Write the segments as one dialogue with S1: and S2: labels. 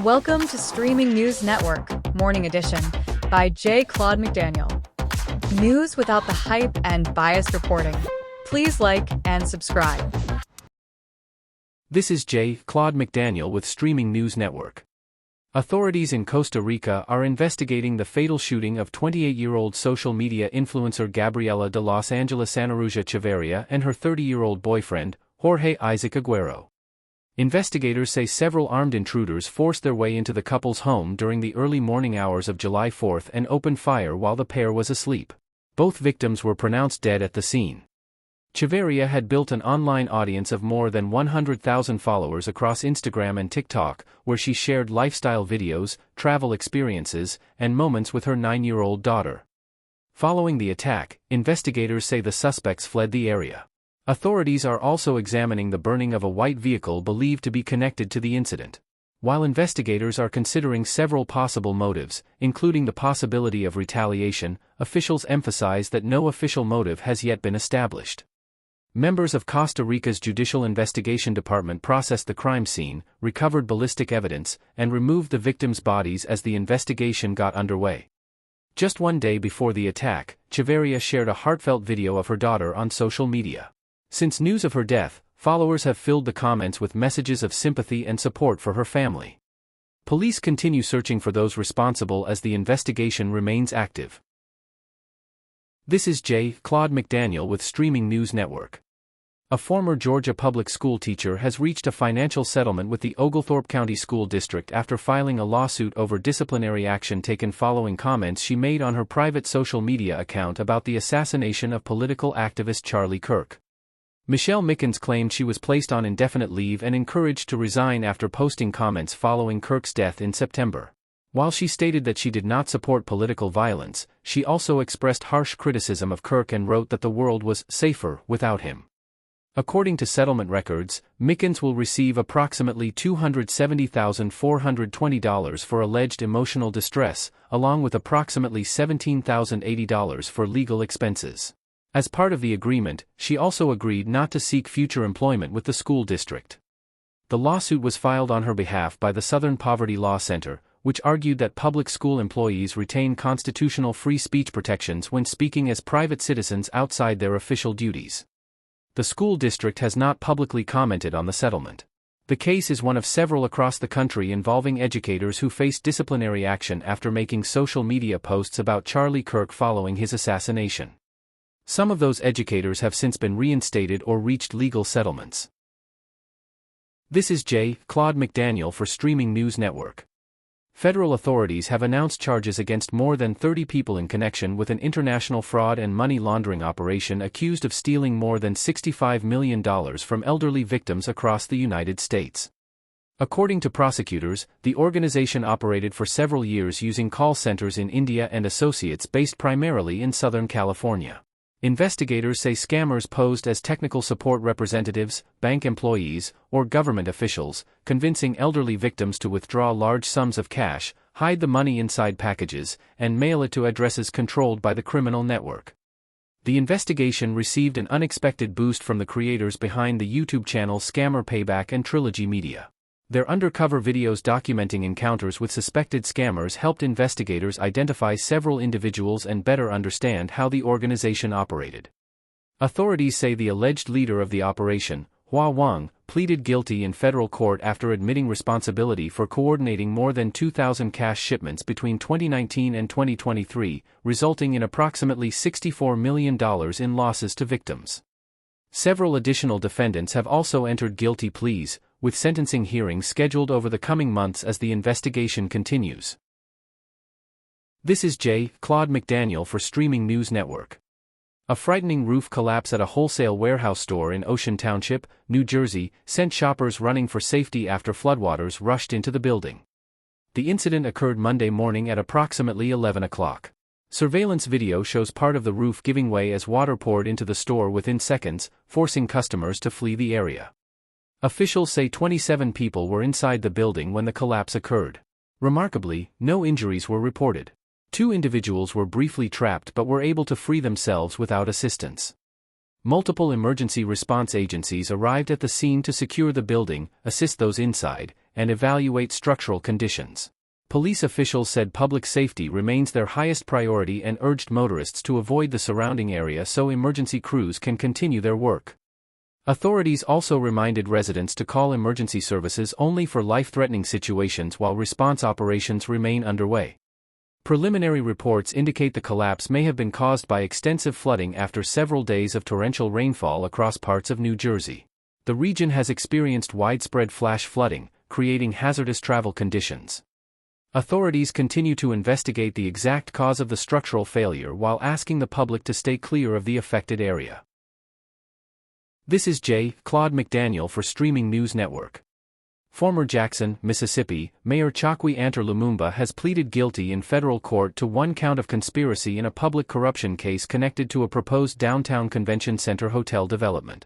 S1: Welcome to Streaming News Network, Morning Edition, by J. Claude McDaniel. News without the hype and biased reporting. Please like and subscribe.
S2: This is J. Claude McDaniel with Streaming News Network. Authorities in Costa Rica are investigating the fatal shooting of 28-year-old social media influencer Gabriela de Los Angeles Sanaruja Chavarria and her 30-year-old boyfriend, Jorge Isaac Aguero. Investigators say several armed intruders forced their way into the couple's home during the early morning hours of July 4 and opened fire while the pair was asleep. Both victims were pronounced dead at the scene. Chavarria had built an online audience of more than 100,000 followers across Instagram and TikTok, where she shared lifestyle videos, travel experiences, and moments with her 9-year-old daughter. Following the attack, investigators say the suspects fled the area. Authorities are also examining the burning of a white vehicle believed to be connected to the incident. While investigators are considering several possible motives, including the possibility of retaliation, officials emphasize that no official motive has yet been established. Members of Costa Rica's Judicial Investigation Department processed the crime scene, recovered ballistic evidence, and removed the victims' bodies as the investigation got underway. Just one day before the attack, Chavarria shared a heartfelt video of her daughter on social media. Since news of her death, followers have filled the comments with messages of sympathy and support for her family. Police continue searching for those responsible as the investigation remains active. This is J. Claude McDaniel with Streaming News Network. A former Georgia public school teacher has reached a financial settlement with the Oglethorpe County School District after filing a lawsuit over disciplinary action taken following comments she made on her private social media account about the assassination of political activist Charlie Kirk. Michelle Mickens claimed she was placed on indefinite leave and encouraged to resign after posting comments following Kirk's death in September. While she stated that she did not support political violence, she also expressed harsh criticism of Kirk and wrote that the world was safer without him. According to settlement records, Mickens will receive approximately $270,420 for alleged emotional distress, along with approximately $17,080 for legal expenses. As part of the agreement, she also agreed not to seek future employment with the school district. The lawsuit was filed on her behalf by the Southern Poverty Law Center, which argued that public school employees retain constitutional free speech protections when speaking as private citizens outside their official duties. The school district has not publicly commented on the settlement. The case is one of several across the country involving educators who faced disciplinary action after making social media posts about Charlie Kirk following his assassination. Some of those educators have since been reinstated or reached legal settlements. This is J. Claude McDaniel for Streaming News Network. Federal authorities have announced charges against more than 30 people in connection with an international fraud and money laundering operation accused of stealing more than $65 million from elderly victims across the United States. According to prosecutors, the organization operated for several years using call centers in India and associates based primarily in Southern California. Investigators say scammers posed as technical support representatives, bank employees, or government officials, convincing elderly victims to withdraw large sums of cash, hide the money inside packages, and mail it to addresses controlled by the criminal network. The investigation received an unexpected boost from the creators behind the YouTube channel Scammer Payback and Trilogy Media. Their undercover videos documenting encounters with suspected scammers helped investigators identify several individuals and better understand how the organization operated. Authorities say the alleged leader of the operation, Hua Wang, pleaded guilty in federal court after admitting responsibility for coordinating more than 2,000 cash shipments between 2019 and 2023, resulting in approximately $64 million in losses to victims. Several additional defendants have also entered guilty pleas, with sentencing hearings scheduled over the coming months as the investigation continues. This is J. Claude McDaniel for Streaming News Network. A frightening roof collapse at a wholesale warehouse store in Ocean Township, New Jersey, sent shoppers running for safety after floodwaters rushed into the building. The incident occurred Monday morning at approximately 11 o'clock. Surveillance video shows part of the roof giving way as water poured into the store within seconds, forcing customers to flee the area. Officials say 27 people were inside the building when the collapse occurred. Remarkably, no injuries were reported. 2 individuals were briefly trapped but were able to free themselves without assistance. Multiple emergency response agencies arrived at the scene to secure the building, assist those inside, and evaluate structural conditions. Police officials said public safety remains their highest priority and urged motorists to avoid the surrounding area so emergency crews can continue their work. Authorities also reminded residents to call emergency services only for life-threatening situations while response operations remain underway. Preliminary reports indicate the collapse may have been caused by extensive flooding after several days of torrential rainfall across parts of New Jersey. The region has experienced widespread flash flooding, creating hazardous travel conditions. Authorities continue to investigate the exact cause of the structural failure while asking the public to stay clear of the affected area. This is J. Claude McDaniel for Streaming News Network. Former Jackson, Mississippi, Mayor Chokwe Antar Lumumba has pleaded guilty in federal court to one count of conspiracy in a public corruption case connected to a proposed downtown convention center hotel development.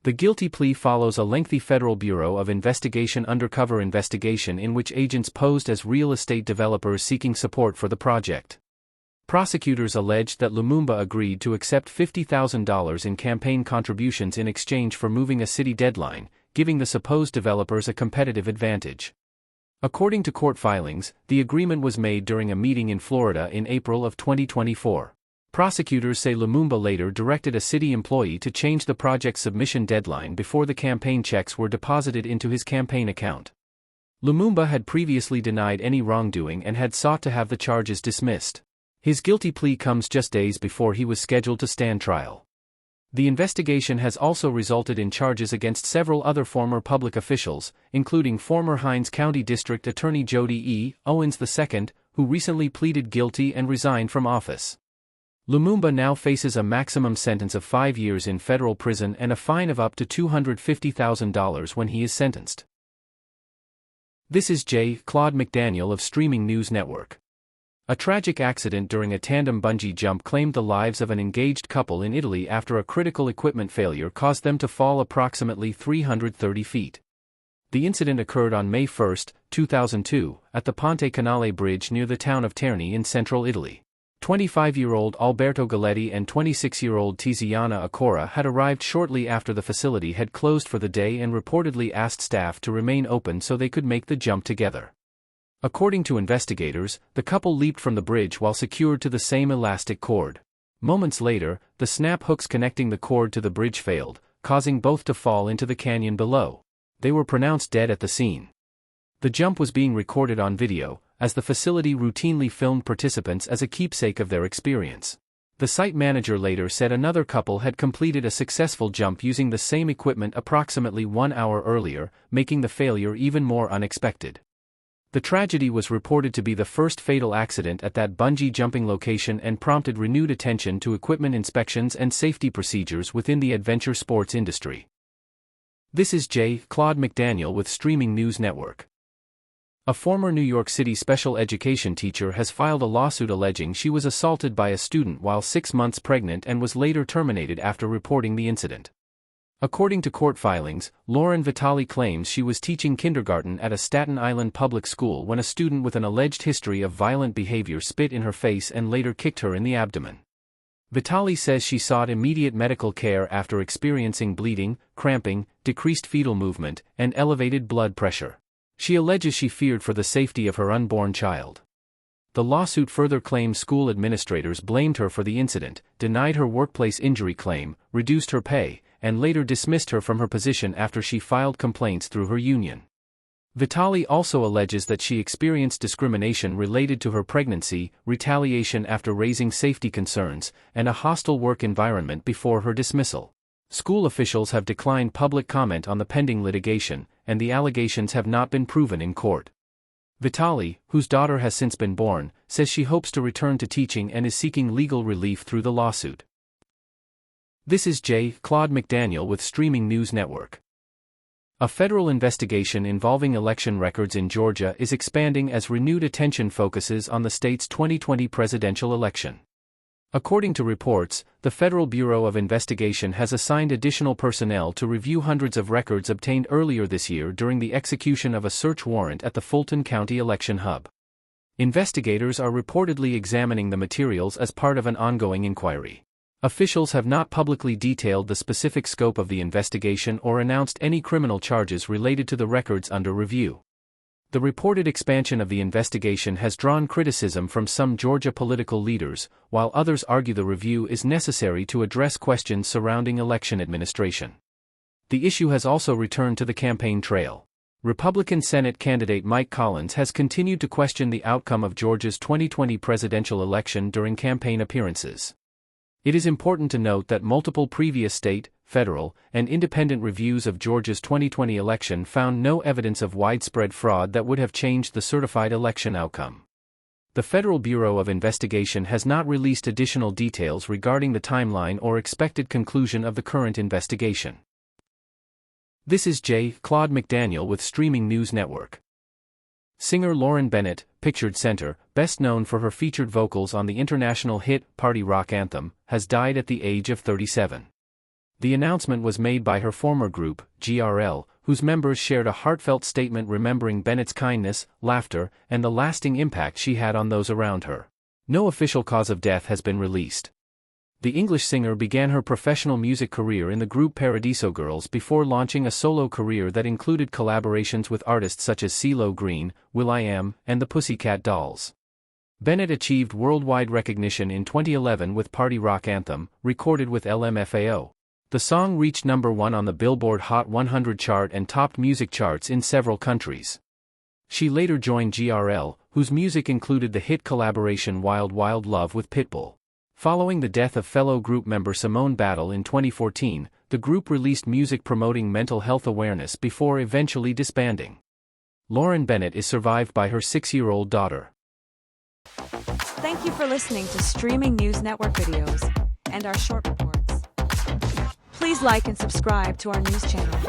S2: The guilty plea follows a lengthy Federal Bureau of Investigation undercover investigation in which agents posed as real estate developers seeking support for the project. Prosecutors alleged that Lumumba agreed to accept $50,000 in campaign contributions in exchange for moving a city deadline, giving the supposed developers a competitive advantage. According to court filings, the agreement was made during a meeting in Florida in April of 2024. Prosecutors say Lumumba later directed a city employee to change the project's submission deadline before the campaign checks were deposited into his campaign account. Lumumba had previously denied any wrongdoing and had sought to have the charges dismissed. His guilty plea comes just days before he was scheduled to stand trial. The investigation has also resulted in charges against several other former public officials, including former Hinds County District Attorney Jody E. Owens II, who recently pleaded guilty and resigned from office. Lumumba now faces a maximum sentence of 5 years in federal prison and a fine of up to $250,000 when he is sentenced. This is J. Claude McDaniel of Streaming News Network. A tragic accident during a tandem bungee jump claimed the lives of an engaged couple in Italy after a critical equipment failure caused them to fall approximately 330 feet. The incident occurred on May 1, 2002, at the Ponte Canale Bridge near the town of Terni in central Italy. 25-year-old Alberto Galetti and 26-year-old Tiziana Acora had arrived shortly after the facility had closed for the day and reportedly asked staff to remain open so they could make the jump together. According to investigators, the couple leaped from the bridge while secured to the same elastic cord. Moments later, the snap hooks connecting the cord to the bridge failed, causing both to fall into the canyon below. They were pronounced dead at the scene. The jump was being recorded on video, as the facility routinely filmed participants as a keepsake of their experience. The site manager later said another couple had completed a successful jump using the same equipment approximately 1 hour earlier, making the failure even more unexpected. The tragedy was reported to be the first fatal accident at that bungee jumping location and prompted renewed attention to equipment inspections and safety procedures within the adventure sports industry. This is J. Claude McDaniel with Streaming News Network. A former New York City special education teacher has filed a lawsuit alleging she was assaulted by a student while 6 months pregnant and was later terminated after reporting the incident. According to court filings, Lauren Vitale claims she was teaching kindergarten at a Staten Island public school when a student with an alleged history of violent behavior spit in her face and later kicked her in the abdomen. Vitale says she sought immediate medical care after experiencing bleeding, cramping, decreased fetal movement, and elevated blood pressure. She alleges she feared for the safety of her unborn child. The lawsuit further claims school administrators blamed her for the incident, denied her workplace injury claim, reduced her pay, and later dismissed her from her position after she filed complaints through her union. Vitale also alleges that she experienced discrimination related to her pregnancy, retaliation after raising safety concerns, and a hostile work environment before her dismissal. School officials have declined public comment on the pending litigation, and the allegations have not been proven in court. Vitale, whose daughter has since been born, says she hopes to return to teaching and is seeking legal relief through the lawsuit. This is J. Claude McDaniel with Streaming News Network. A federal investigation involving election records in Georgia is expanding as renewed attention focuses on the state's 2020 presidential election. According to reports, the Federal Bureau of Investigation has assigned additional personnel to review hundreds of records obtained earlier this year during the execution of a search warrant at the Fulton County election hub. Investigators are reportedly examining the materials as part of an ongoing inquiry. Officials have not publicly detailed the specific scope of the investigation or announced any criminal charges related to the records under review. The reported expansion of the investigation has drawn criticism from some Georgia political leaders, while others argue the review is necessary to address questions surrounding election administration. The issue has also returned to the campaign trail. Republican Senate candidate Mike Collins has continued to question the outcome of Georgia's 2020 presidential election during campaign appearances. It is important to note that multiple previous state, federal, and independent reviews of Georgia's 2020 election found no evidence of widespread fraud that would have changed the certified election outcome. The Federal Bureau of Investigation has not released additional details regarding the timeline or expected conclusion of the current investigation. This is J. Claude McDaniel with Streaming News Network. Singer Lauren Bennett, pictured center, best known for her featured vocals on the international hit Party Rock Anthem, has died at the age of 37. The announcement was made by her former group, GRL, whose members shared a heartfelt statement remembering Bennett's kindness, laughter, and the lasting impact she had on those around her. No official cause of death has been released. The English singer began her professional music career in the group Paradiso Girls before launching a solo career that included collaborations with artists such as CeeLo Green, will.i.am, and the Pussycat Dolls. Bennett achieved worldwide recognition in 2011 with Party Rock Anthem, recorded with LMFAO. The song reached #1 on the Billboard Hot 100 chart and topped music charts in several countries. She later joined GRL, whose music included the hit collaboration Wild Wild Love with Pitbull. Following the death of fellow group member Simone Battle in 2014, the group released music promoting mental health awareness before eventually disbanding. Lauren Bennett is survived by her 6-year-old daughter.
S3: Thank you for listening to Streaming News Network videos and our short reports. Please like and subscribe to our news channel.